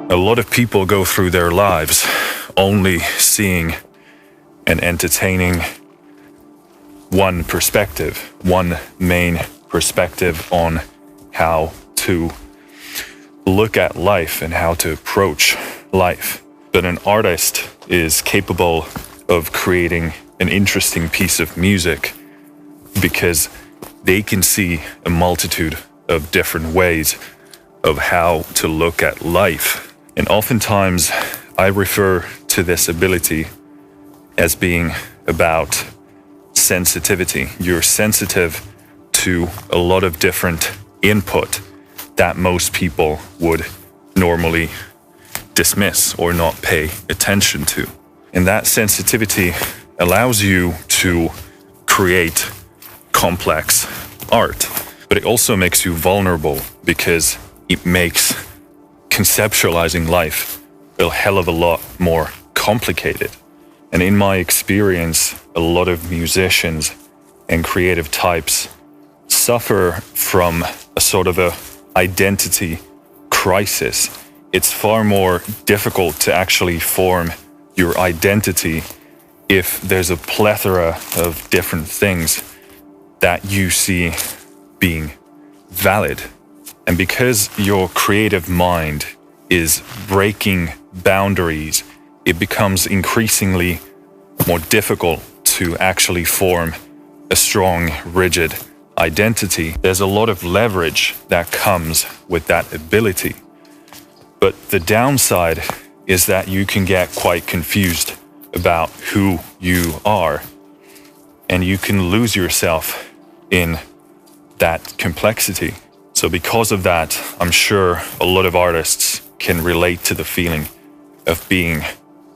A lot of people go through their lives only seeing and entertaining one perspective, one main perspective on how to look at life and how to approach life. But an artist is capable of creating an interesting piece of music because they can see a multitude of different ways of how to look at life. And oftentimes I refer to this ability as being about sensitivity. You're sensitive to a lot of different input that most people would normally dismiss or not pay attention to. And that sensitivity allows you to create complex art, but it also makes you vulnerable because it makes conceptualizing life a hell of a lot more complicated. And in my experience, a lot of musicians and creative types suffer from a sort of a identity crisis. It's far more difficult to actually form your identity if there's a plethora of different things that you see being valid. And because your creative mind is breaking boundaries, it becomes increasingly more difficult to actually form a strong, rigid identity. There's a lot of leverage that comes with that ability. But the downside is that you can get quite confused about who you are, and you can lose yourself in that complexity. So because of that, I'm sure a lot of artists can relate to the feeling of being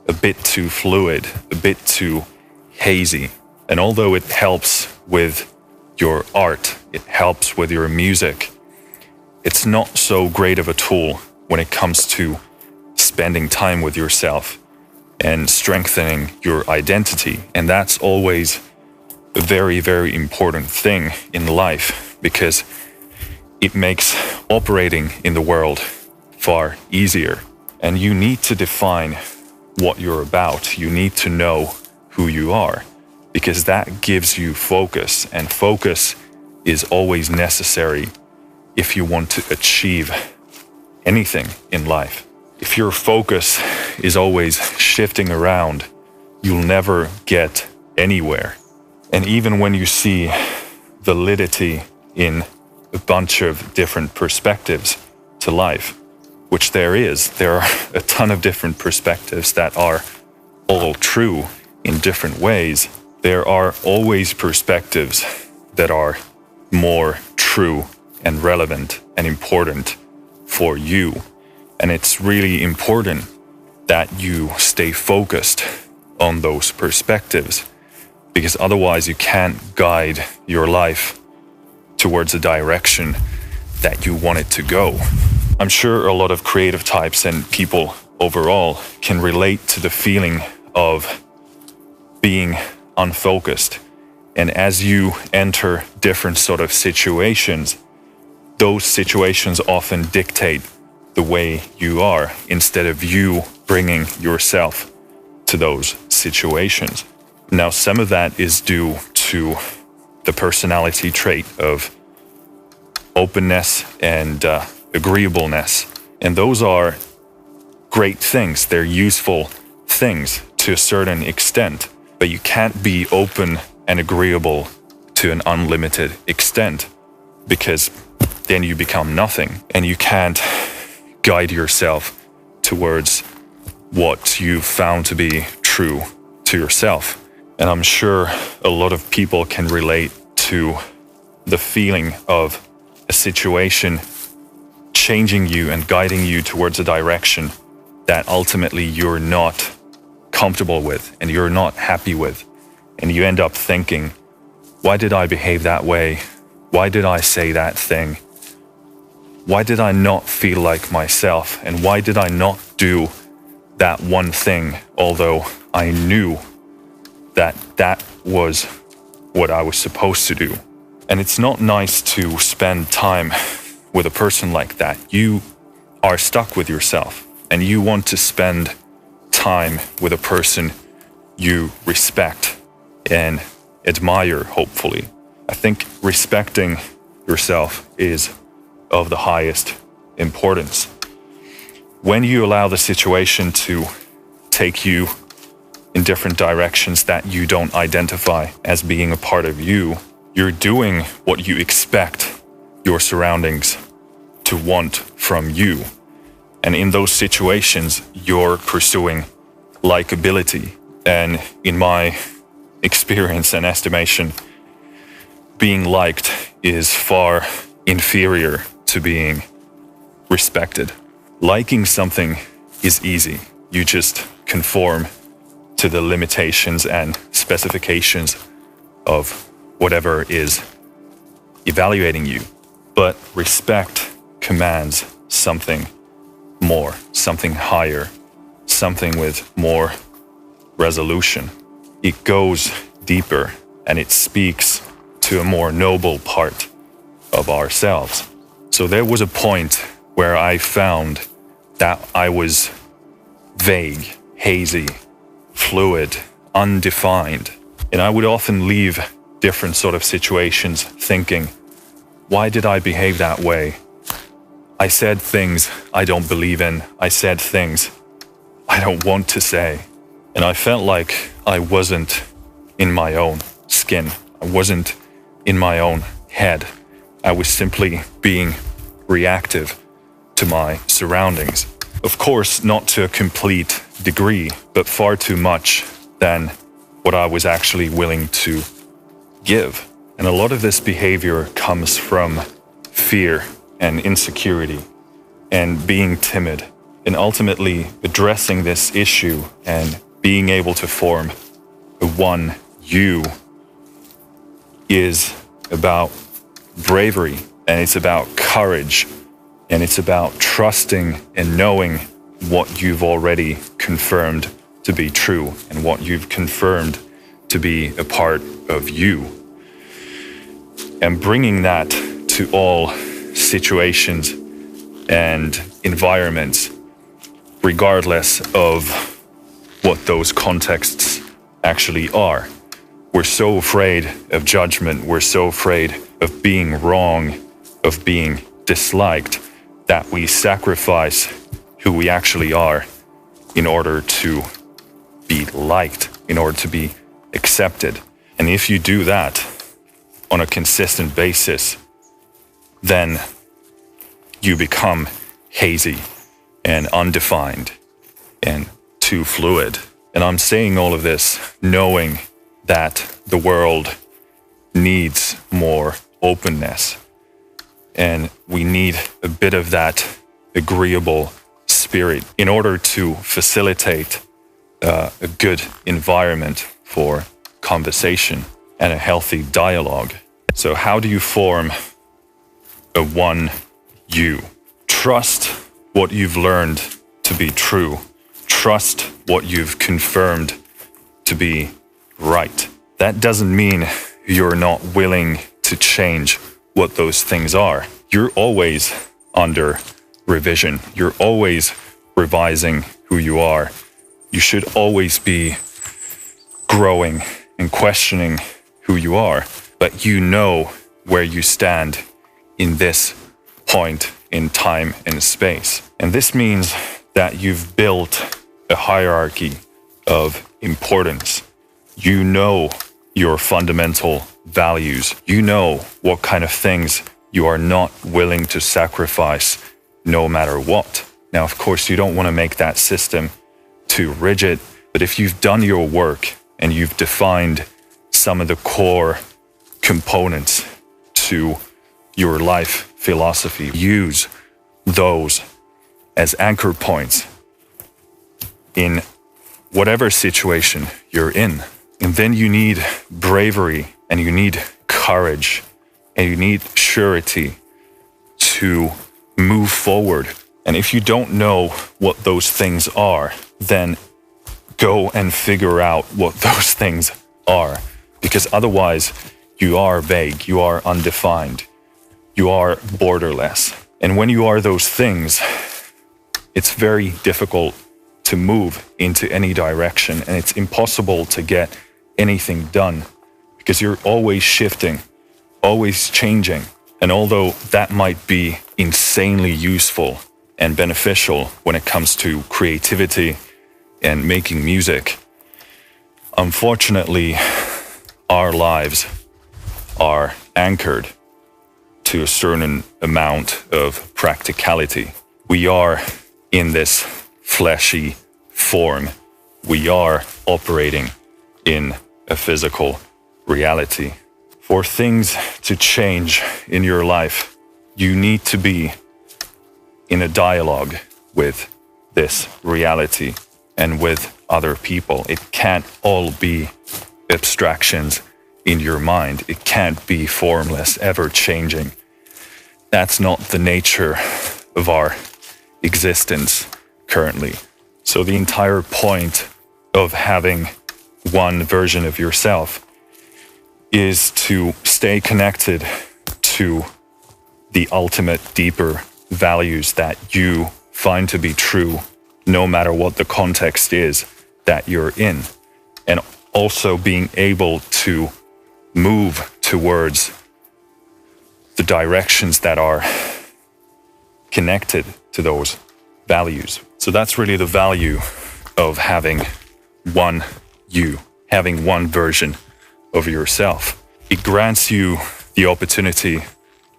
a bit too fluid, a bit too hazy. And although it helps with your art, it helps with your music, it's not so great of a tool when it comes to spending time with yourself and strengthening your identity. And that's always a very, very important thing in life, because it makes operating in the world far easier. And you need to define what you're about. You need to know who you are, because that gives you focus, and focus is always necessary if you want to achieve anything in life. If your focus is always shifting around, you'll never get anywhere. And even when you see validity in a bunch of different perspectives to life, which there are a ton of different perspectives that are all true in different ways. There are always perspectives that are more true and relevant and important for you. And it's really important that you stay focused on those perspectives, because otherwise you can't guide your life towards a direction that you want it to go. I'm sure a lot of creative types and people overall can relate to the feeling of being unfocused. And as you enter different sort of situations, those situations often dictate the way you are, instead of you bringing yourself to those situations. Now, some of that is due to the personality trait of openness and agreeableness. And those are great things. They're useful things to a certain extent, but you can't be open and agreeable to an unlimited extent, because then you become nothing, and you can't guide yourself towards what you've found to be true to yourself. And I'm sure a lot of people can relate to the feeling of a situation changing you and guiding you towards a direction that ultimately you're not comfortable with and you're not happy with. And you end up thinking, why did I behave that way? Why did I say that thing? Why did I not feel like myself? And why did I not do that one thing, although I knew that that was what I was supposed to do? And it's not nice to spend time with a person like that. You are stuck with yourself. and you want to spend time with a person you respect and admire, hopefully, I think respecting yourself is of the highest importance. When you allow the situation to take you in different directions that you don't identify as being a part of you, you're doing what you expect your surroundings to want from you. And in those situations, you're pursuing likability. And in my experience and estimation, being liked is far inferior to being respected. Liking something is easy. You just conform to the limitations and specifications of whatever is evaluating you. But respect commands something more, something higher, something with more resolution. It goes deeper and it speaks to a more noble part of ourselves. So there was a point where I found that I was vague, hazy, fluid, undefined. And I would often leave different sort of situations thinking, why did I behave that way? I said things I don't believe in. I said things I don't want to say. And I felt like I wasn't in my own skin. I wasn't in my own head. I was simply being reactive to my surroundings. Of course, not to a complete degree, but far too much than what I was actually willing to give. And a lot of this behavior comes from fear and insecurity and being timid, and ultimately addressing this issue and being able to form a one you is about bravery, and it's about courage, and it's about trusting and knowing what you've already confirmed to be true and what you've confirmed to be a part of you. And bringing that to all situations and environments, regardless of what those contexts actually are. We're so afraid of judgment, we're so afraid of being wrong, of being disliked, that we sacrifice who we actually are in order to be liked, in order to be accepted. And if you do that on a consistent basis, then you become hazy and undefined and too fluid. And I'm saying all of this knowing that the world needs more openness, and we need a bit of that agreeable spirit in order to facilitate a good environment for conversation and a healthy dialogue. So how do you form a one you? Trust what you've learned to be true. Trust what you've confirmed to be right. That doesn't mean you're not willing to change what those things are. You're always under revision. You're always revising who you are. You should always be growing and questioning who you are, but you know where you stand in this point in time and space. And this means that you've built a hierarchy of importance. You know your fundamental values. You know what kind of things you are not willing to sacrifice no matter what. Now, of course, you don't want to make that system too rigid, but if you've done your work and you've defined some of the core components to your life philosophy, use those as anchor points in whatever situation you're in. And then you need bravery, and you need courage, and you need surety to move forward. And if you don't know what those things are, then go and figure out what those things are. Because otherwise, you are vague, you are undefined, you are borderless. And when you are those things, it's very difficult to move into any direction, and it's impossible to get anything done because you're always shifting, always changing. And although that might be insanely useful and beneficial when it comes to creativity and making music, unfortunately, our lives are anchored to a certain amount of practicality. We are in this fleshy form. We are operating in a physical reality. For things to change in your life, you need to be in a dialogue with this reality and with other people. It can't all be abstractions in your mind. It can't be formless, ever changing. That's not the nature of our existence currently. So the entire point of having one version of yourself is to stay connected to the ultimate, deeper values that you find to be true, no matter what the context is that you're in. And also being able to move towards the directions that are connected to those values. So that's really the value of having one you, having one version of yourself. It grants you the opportunity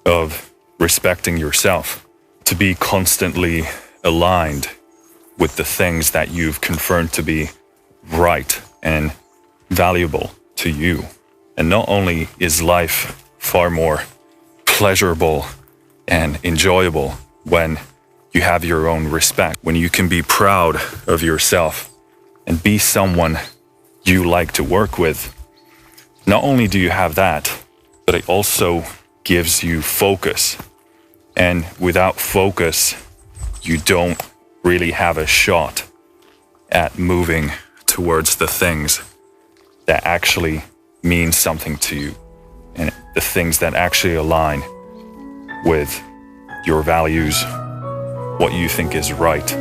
of respecting yourself, to be constantly aligned with the things that you've confirmed to be right and valuable to you. And not only is life far more pleasurable and enjoyable when you have your own respect, when you can be proud of yourself and be someone you like to work with. Not only do you have that, but it also gives you focus. And without focus, you don't really have a shot at moving towards the things that actually mean something to you and the things that actually align with your values, what you think is right,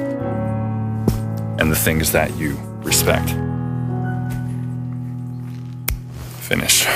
and the things that you respect. Finish.